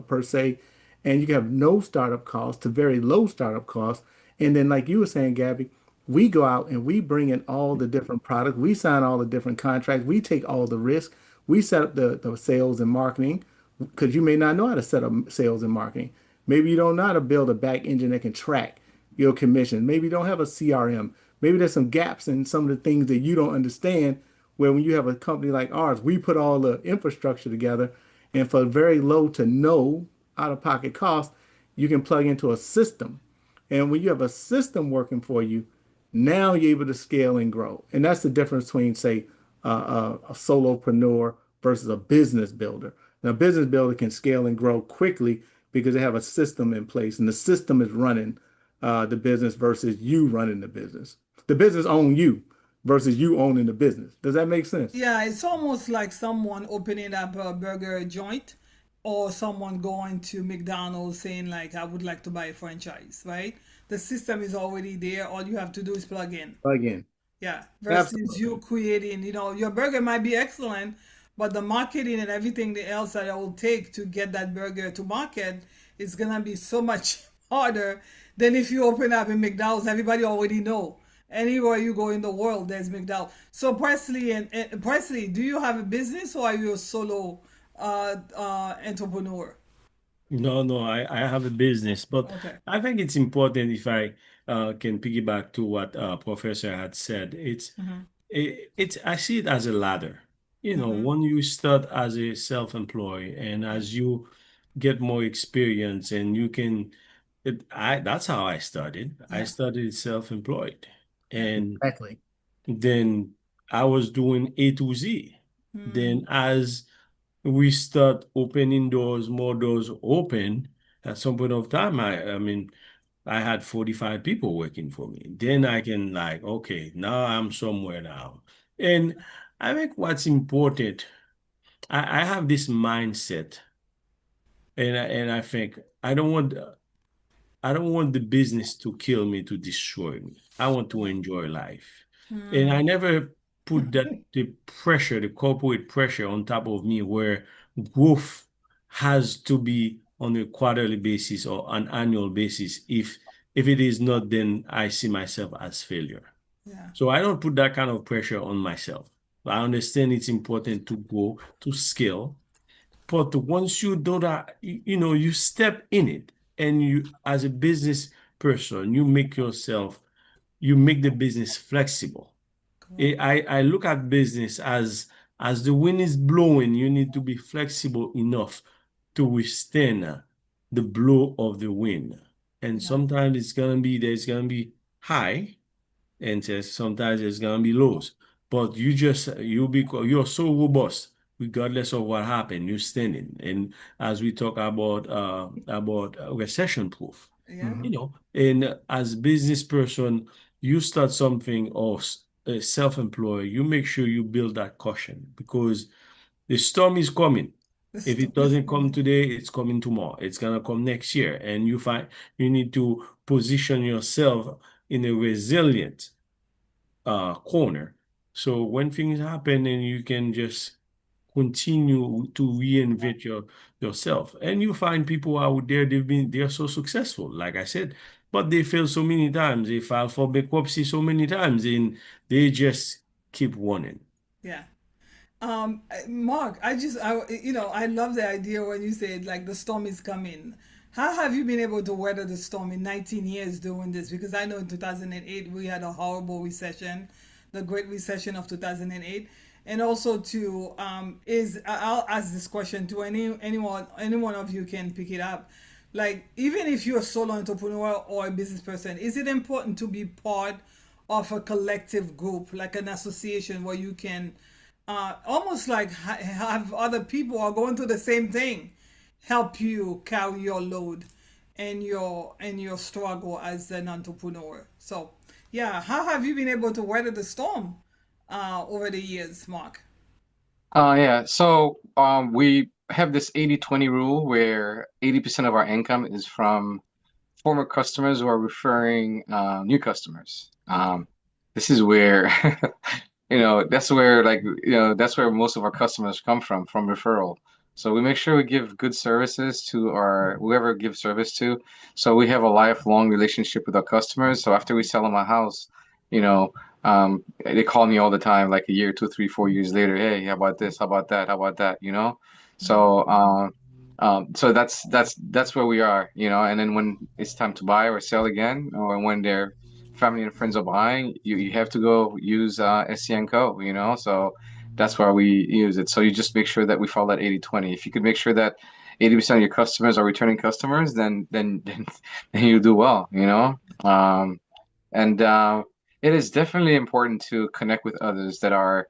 per se, and you can have no startup costs to very low startup costs. And then, like you were saying, Gabby, we go out and we bring in all the different products. We sign all the different contracts. We take all the risk. We set up the sales and marketing because you may not know how to set up sales and marketing. Maybe you don't know how to build a back engine that can track your commission. Maybe you don't have a CRM. Maybe there's some gaps in some of the things that you don't understand. Where when you have a company like ours, we put all the infrastructure together, and for very low to no out-of-pocket cost, you can plug into a system. And when you have a system working for you, now you're able to scale and grow. And that's the difference between, say, a solopreneur versus a business builder. Now, a business builder can scale and grow quickly because they have a system in place, and the system is running the business versus you running the business. The business owns you versus you owning the business. Does that make sense? Yeah, it's almost like someone opening up a burger joint or someone going to McDonald's saying like I would like to buy a franchise, right? The system is already there. All you have to do is plug in. Again, Yeah. Versus absolutely. you creating, your burger might be excellent, but the marketing and everything else that it will take to get that burger to market is gonna be so much harder than if you open up in McDonald's. Everybody already know. Anywhere you go in the world, there's McDonald's. So Presley and Presley, do you have a business or are you a solo entrepreneur? No, no, I have a business, but Okay. I think it's important if I can piggyback to what Professor had said. It's I see it as a ladder. When you start as a self-employed and Yeah. as you get more experience and you can, that's how I started. I Yeah. started self-employed, Yeah. and Exactly. then I was doing A to Z. Hmm. Then as we start opening doors, more doors open. At some point of time, I mean, I had 45 people working for me. Then Wow. I can like, okay, now I'm somewhere now. And I think what's important, I have this mindset, and I think I don't want the business to kill me, to destroy me. I want to enjoy life. And I never put the pressure, the corporate pressure on top of me where growth has to be on a quarterly basis or an annual basis. If it is not, then I see myself as failure. Yeah. So I don't put that kind of pressure on myself. I understand it's important to grow, to scale, but once you do that, you step in it and you, as a business person, you make the business flexible. Correct. I look at business as the wind is blowing, you need to be flexible enough to withstand the blow of the wind. And Yeah. sometimes there's gonna be high, and sometimes there's gonna be lows. But you're so robust, regardless of what happened, you're standing. And as we talk about recession proof, Yeah. and as business person, you start something or self-employed, you make sure you build that caution because the storm is coming. The If it storm is doesn't come coming. today, it's coming tomorrow. It's gonna come next year, and you need to position yourself in a resilient corner. So when things happen, and you can just continue to reinvent yourself, and you find people out there they're so successful, like I said, but they fail so many times, they file for bankruptcy so many times, and they just keep running. Yeah. Mark, I love the idea when you said like the storm is coming. How have you been able to weather the storm in 19 years doing this? Because I know in 2008 we had a horrible recession, the Great Recession of 2008, and also to I'll ask this question to any one of you can pick it up. Like even if you're a solo entrepreneur or a business person, is it important to be part of a collective group, like an association where you can almost like have other people are going through the same thing, help you carry your load and your struggle as an entrepreneur. So, yeah, how have you been able to weather the storm over the years, Mark? Yeah. So we have this 80/20 rule where 80% of our income is from former customers who are referring new customers. Okay. This is where, that's where that's where most of our customers come from referral. So we make sure we give good services to our whoever gives service to. So we have a lifelong relationship with our customers. So after we sell them a house, you know, they call me all the time, like a year, 2, 3, 4 years later. Hey, how about this? How about that? How about that? So so that's where we are, and then when it's time to buy or sell again, or when their family and friends are buying, you have to go use SCN Co, so that's why we use it. So you just make sure that we follow that 80/20. If you could make sure that 80% of your customers are returning customers, then you do well, and it is definitely important to connect with others that are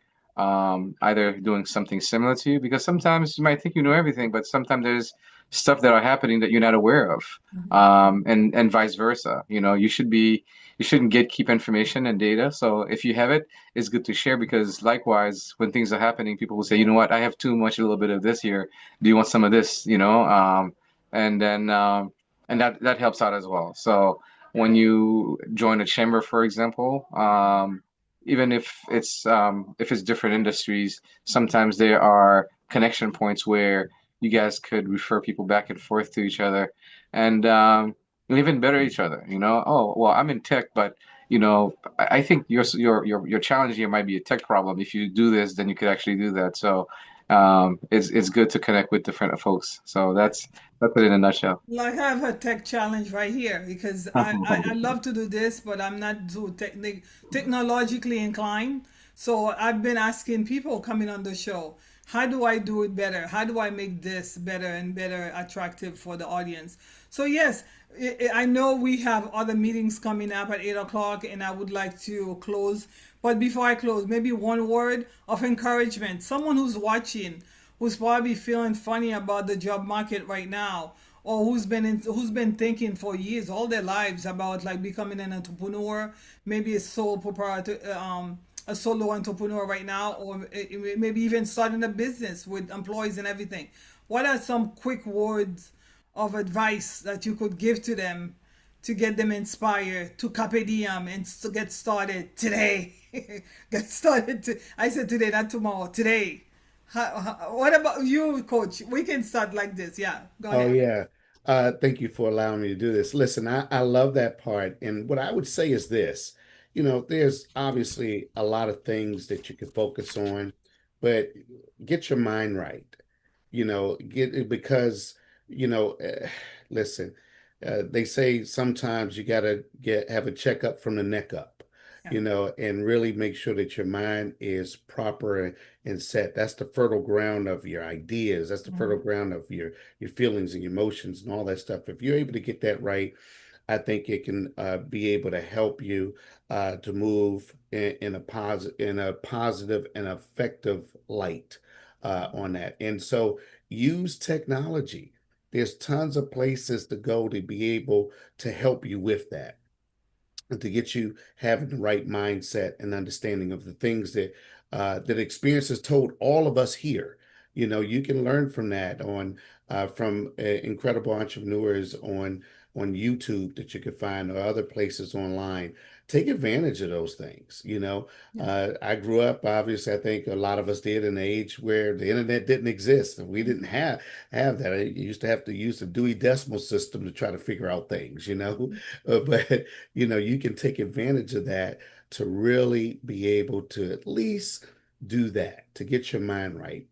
either doing something similar to you, because sometimes you might think you know everything, but sometimes there's stuff that are happening that you're not aware of, and vice versa. You shouldn't keep information and data. So if you have it, it's good to share, because likewise, when things are happening, people will say, you know what, I have too much, a little bit of this here. Do you want some of this? And then and that helps out as well. So when you join a chamber, for example, even if it's different industries, sometimes there are connection points where you guys could refer people back and forth to each other, and even better each other. Oh, well, I'm in tech, but I think your challenge here might be a tech problem. If you do this, then you could actually do that. So It's good to connect with different folks. So that's it in a nutshell. Like I have a tech challenge right here because I love to do this, but I'm not too technologically inclined. So I've been asking people coming on the show, how do I do it better? How do I make this better and better attractive for the audience? So yes, I know we have other meetings coming up at 8 o'clock, and I would like to close. But before I close, maybe one word of encouragement. Someone who's watching, who's probably feeling funny about the job market right now, or who's been thinking for years, all their lives, about like becoming an entrepreneur, maybe a sole proprietor, a solo entrepreneur right now, or maybe even starting a business with employees and everything. What are some quick words of advice that you could give to them to get them inspired to carpe diem and to get started today? Get started. I said today, not tomorrow. Today. What about you, Coach? We can start like this. Yeah, go Oh ahead. yeah. Thank you for allowing me to do this. Listen, I love that part. And what I would say is this, there's obviously a lot of things that you could focus on, but get your mind right. Get it because, you know, eh, listen, they say sometimes you gotta have a checkup from the neck up, Yeah. and really make sure that your mind is proper and set. That's the fertile ground of your ideas. That's the fertile Mhm. ground of your feelings and your emotions and all that stuff. If you're able to get that right, I think it can be able to help you to move in a positive and effective light on that. And so use technology. There's tons of places to go to be able to help you with that and to get you having the right mindset and understanding of the things that experience has told all of us here. You can learn from that from incredible entrepreneurs on YouTube that you can find or other places online. Take advantage of those things. Yeah. I grew up, obviously, I think a lot of us did in an age where the internet didn't exist and we didn't have that. I used to have to use the Dewey Decimal System to try to figure out things. But you can take advantage of that to really be able to at least do that, to get your mind right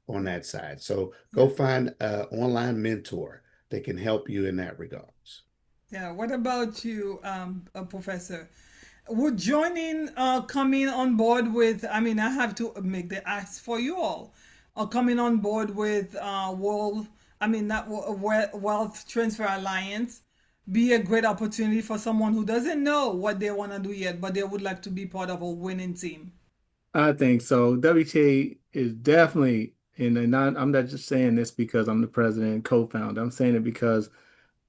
on that side. So go Yeah. find an online mentor that can help you in that regards. Yeah. What about you, Professor? Would joining, coming on board with, I mean, I have to make the ask for you all, coming on board with World, I mean, not Wealth Transfer Alliance, be a great opportunity for someone who doesn't know what they want to do yet, but they would like to be part of a winning team? I think so. WTA is definitely, I'm not just saying this because I'm the president and co-founder. I'm saying it because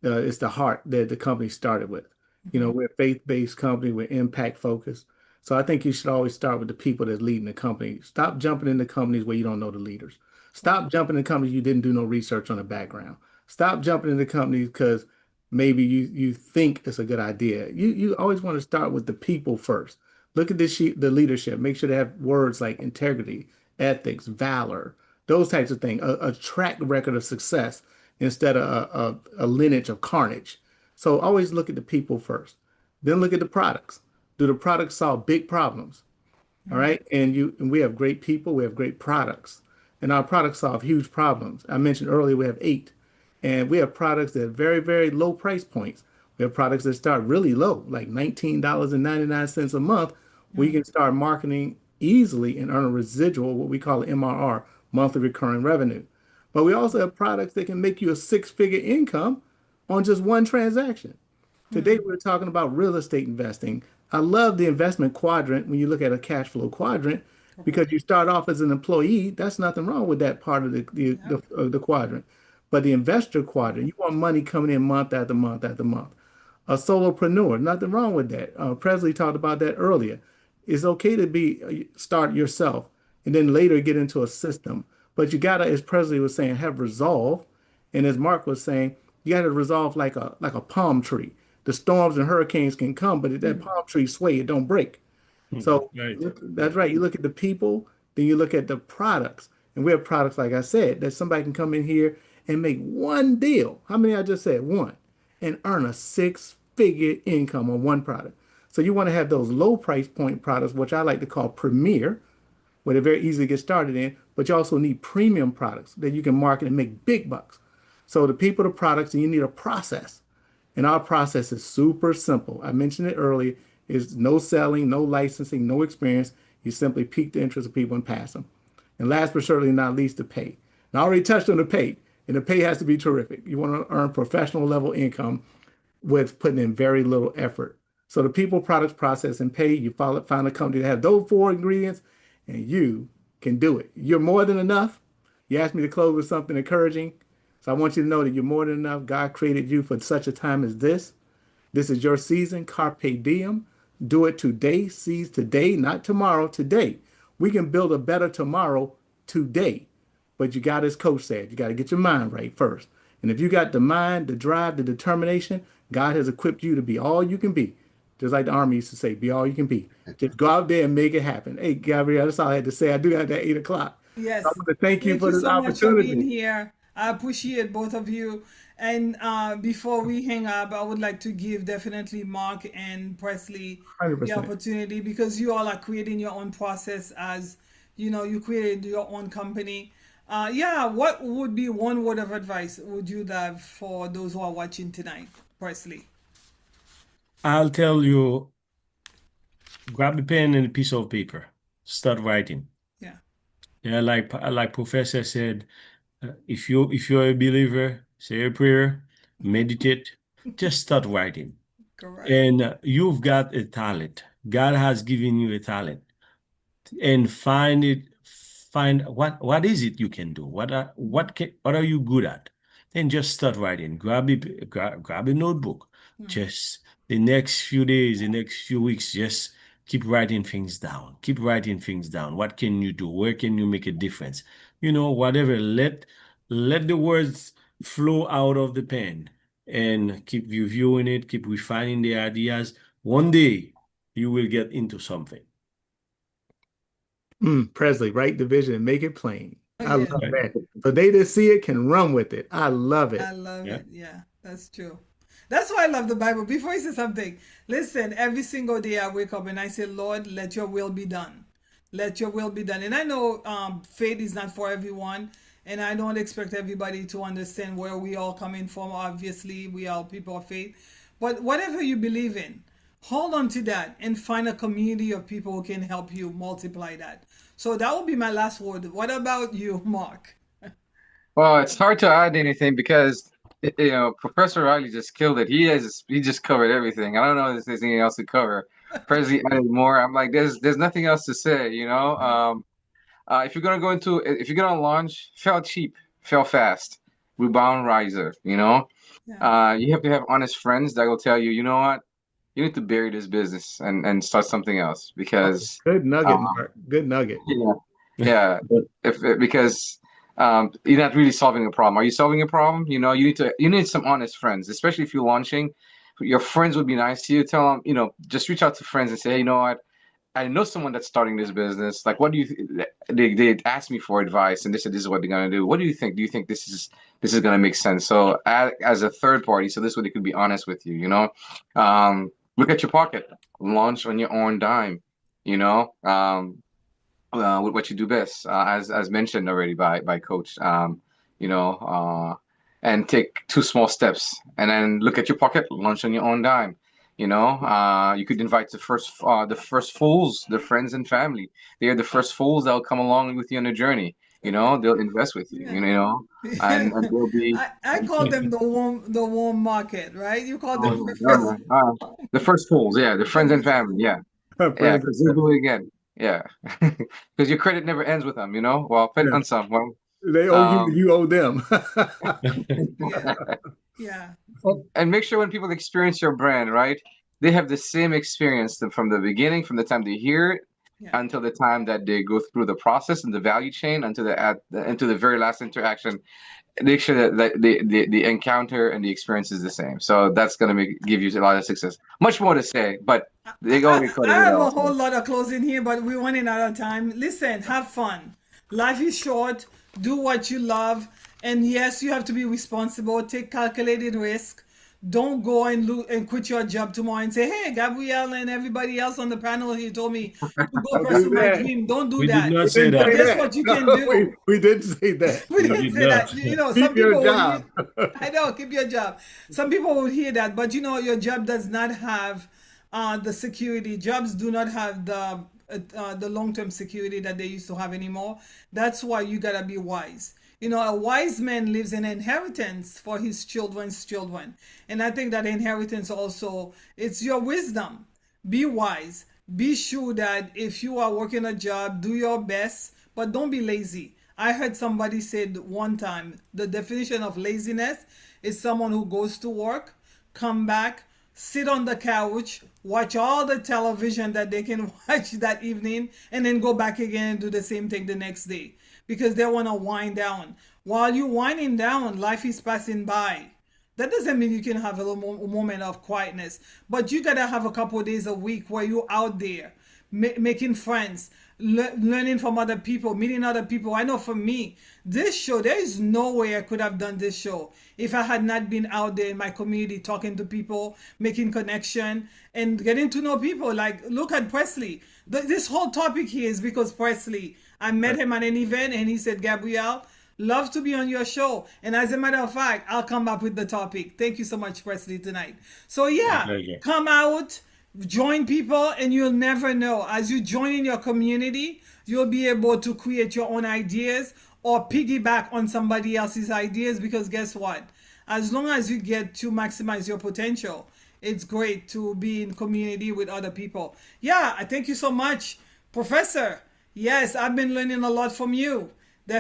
it's the heart that the company started with. Mhm. We're a faith-based company, we're impact focused. So I think you should always start with the people that's leading the company. Stop jumping into companies where you don't know the leaders. Stop jumping into companies you didn't do no research on the background. Stop jumping into companies because maybe you think it's a good idea. You always want to start with the people first. Look at the leadership. Make sure they have words like integrity, ethics, valor, those types of things. A track record of success instead of a lineage of carnage. So always look at the people first. Then look at the products. Do the products solve big problems? All Mhm. right. And we have great people, we have great products, and our products solve huge problems. I mentioned earlier we have eight, and we have products that are very, very low price points. We have products that start really low, like $19.99 a month, where you Mhm. can start marketing easily and earn a residual, what we call MRR, monthly recurring revenue. But we also have products that can make you a six-figure income on just one transaction. Today, Mhm. we're talking about real estate investing. I love the investment quadrant when you look at a cash flow quadrant because you start off as an employee. That's nothing wrong with that part of Yeah. the quadrant. But the investor quadrant, you want money coming in month after month after month. A solopreneur, nothing wrong with that. Presley talked about that earlier. It's okay to start yourself and then later get into a system. But you gotta, as Presley was saying, have resolve. And as Mark was saying, you gotta resolve like a palm tree. The storms and hurricanes can come, but if that Mhm. palm tree sway, it don't break. Mhm. So Right. that's right. You look at the people, then you look at the products. And we have products, like I said, that somebody can come in here and make one deal. How many I just said? One. And earn a six-figure income on one product. So you want to have those low price point products, which I like to call premier, where they're very easy to get started in, but you also need premium products that you can market and make big bucks. So the people, the products, and you need a process. And our process is super simple. I mentioned it earlier. Is no selling, no licensing, no experience. You simply pique the interest of people and pass them. And last but certainly not least, the pay. And I already touched on the pay, and the pay has to be terrific. You want to earn professional level income with putting in very little effort. So the people, products, process, and pay, you find a company that has those four ingredients, and you can do it. You're more than enough. You asked me to close with something encouraging. So I want you to know that you're more than enough. God created you for such a time as this. This is your season. Carpe diem. Do it today. Seize today, not tomorrow, today. We can build a better tomorrow today. But you got, as Coach said, you got to get your mind right first. And if you got the mind, the drive, the determination, God has equipped you to be all you can be. Just like the Army used to say, be all you can be. Just go out there and make it happen. Hey, Gabrielle, that's all I had to say. I do have that 8 o'clock. So I Yes. want to thank you Thank for you this so much for being opportunity. here. I appreciate both of you. And before we hang up, I would like to give definitely Mark and Presley the 100%. opportunity because you all are creating your own process as you know, you created your own company. Yeah, what would be one word of advice would you have for those who are watching tonight, Presley? I'll tell you, grab a pen and a piece of paper, start writing. Yeah, Yeah, like Professor said, if you're a believer, say a prayer, meditate, just start writing. correct. And you've got a talent. God has given you a talent. And find what is it you can do? What are you good at? And just start writing. Grab a notebook. Just the next few days, the next few weeks, just keep writing things down. Keep writing things down. What can you do? Where can you make a difference? Whatever. Let the words flow out of the pen and keep reviewing it, keep refining the ideas. One day you will get into something. Presley, write the vision and make it plain. Oh, I yeah, love Right. that. So they that see it can run with it. I love I it. love Yeah. it. Yeah, that's true. That's why I love the Bible. Before I say something, listen, every single day I wake up and I say, Lord, let your will be done. Let your will be done. And I know faith is not for everyone. And I don't expect everybody to understand where we all coming from. Obviously, we are people of faith. But whatever you believe in, hold on to that and find a community of people who can help you multiply that. So that will be my last word. What about you, Mark? Well, it's hard to add anything because Professor Riley just killed it. He just covered everything. I don't know if there's anything else to cover. Presley added more. I'm like, there's nothing else to say, you know. If you're gonna launch, fail cheap, fail fast, rebound riser, you know. Yeah. You have to have honest friends that will tell you, you know what, you need to bury this business and start something else because Good nugget, um, Mark. Good nugget. yeah, yeah, because you're not really solving a problem. Are you solving a problem? You need some honest friends, especially if you're launching. Your friends would be nice to you. Tell them, just reach out to friends and say, hey, you know what? I know someone that's starting this business. Like, what do you? They asked me for advice, and they said this is what they're gonna do. What do you think? Do you think this is gonna make sense? So, as a third party, so this way they could be honest with you. Look at your pocket. Launch on your own dime. You know, with what you do best, as mentioned already by Coach. You know, and take two small steps, and then look at your pocket. Launch on your own dime. You could invite the first fools, the friends and family. They are the first fools that will come along with you on the journey. They'll invest with you. Yeah. And they'll be. I call them the warm market, right? You call them Oh, the first. the first fools, yeah, the friends and family, yeah, yeah, Presley. because they'll do it again, yeah, because your credit never ends with them. Well, pet Yeah. on some, well, They owe you, um, you owe them. Yeah, yeah, and make sure when people experience your brand, right, they have the same experience from the beginning, from the time they hear it yeah. until the time that they go through the process and the value chain until the very last interaction. Make sure that the encounter and the experience is the same. So that's gonna give you a lot of success. Much more to say, but they already I covered it have a all. whole So. lot of closing here, but we're running out of time. Listen, have fun. Life is short. Do what you love. And yes, you have to be responsible. Take calculated risk. Don't go and quit your job tomorrow and say, "Hey, Gabrielle and everybody else on the panel here told me to go Don't do pursue my that. dream." Don't do We did that. not We say didn't But say that. guess that. what you can No, do? we didn't say that. We We didn't did say that. not. You know, some Keep your people would hear, job. I know, keep your job. Some people would hear that, but you know, your job does not have the security. Jobs do not have the long-term security that they used to have anymore. That's why you gotta be wise. You know, a wise man leaves an inheritance for his children's children. And I think that inheritance also, it's your wisdom. Be wise. Be sure that if you are working a job, do your best, but don't be lazy. I heard somebody said one time the definition of laziness is someone who goes to work, come back, sit on the couch, watch all the television that they can watch that evening, and then go back again and do the same thing the next day because they want to wind down. While you winding down, life is passing by. That doesn't mean you can have a little moment of quietness, but you gotta have a couple of days a week where you're out there making friends, learning from other people, meeting other people. I know for me, this show, there is no way I could have done this show if I had not been out there in my community talking to people, making connection, and getting to know people. Like, look at Presly. This whole topic here is because Presly, I met him at an event and he said, Gabrielle, love to be on your show. And as a matter of fact, I'll come up with the topic. Thank you so much, Presly, tonight. So, My yeah, pleasure. come out, join people, and you'll never know. As you join in your community, you'll be able to create your own ideas or piggyback on somebody else's ideas because guess what? As long as you get to maximize your potential, it's great to be in community with other people. Yeah, I thank you so much, Professor. Yes, I've been learning a lot from you.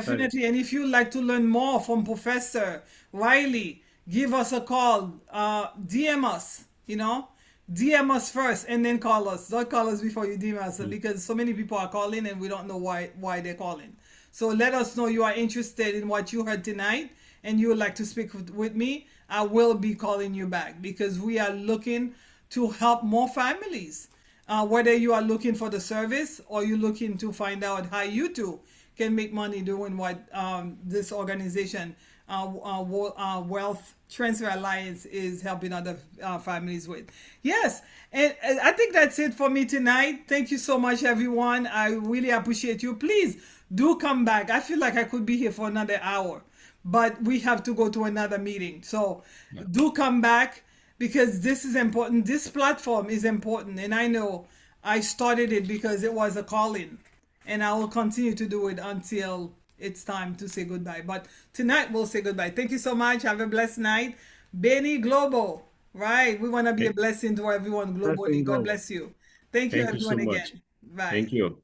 Thank Definitely. And if you'd like to learn more from Professor Riley, give us a call. DM us, you know. DM us first and then call us. Don't call us before you DM us you. because so many people are calling and we don't know why they're calling. So let us know you are interested in what you heard tonight and you would like to speak with me. I will be calling you back because we are looking to help more families. Whether you are looking for the service or you're looking to find out how you too can make money doing what this organization, Wealth Transfer Alliance, is helping other families with. Yes, and I think that's it for me tonight. Thank you so much, everyone. I really appreciate you. Please do come back. I feel like I could be here for another hour, but we have to go to another meeting. So do come back because this is important. This platform is important, and I know I started it because it was a calling and I will continue to do it until it's time to say goodbye. But tonight we'll say goodbye. Thank you so much. Have a blessed night. Benny Global, right? We want to be a Okay. blessing to everyone globally. Blessing God global. bless you. Thank you, Thank you so everyone, much. again. Bye. Thank you.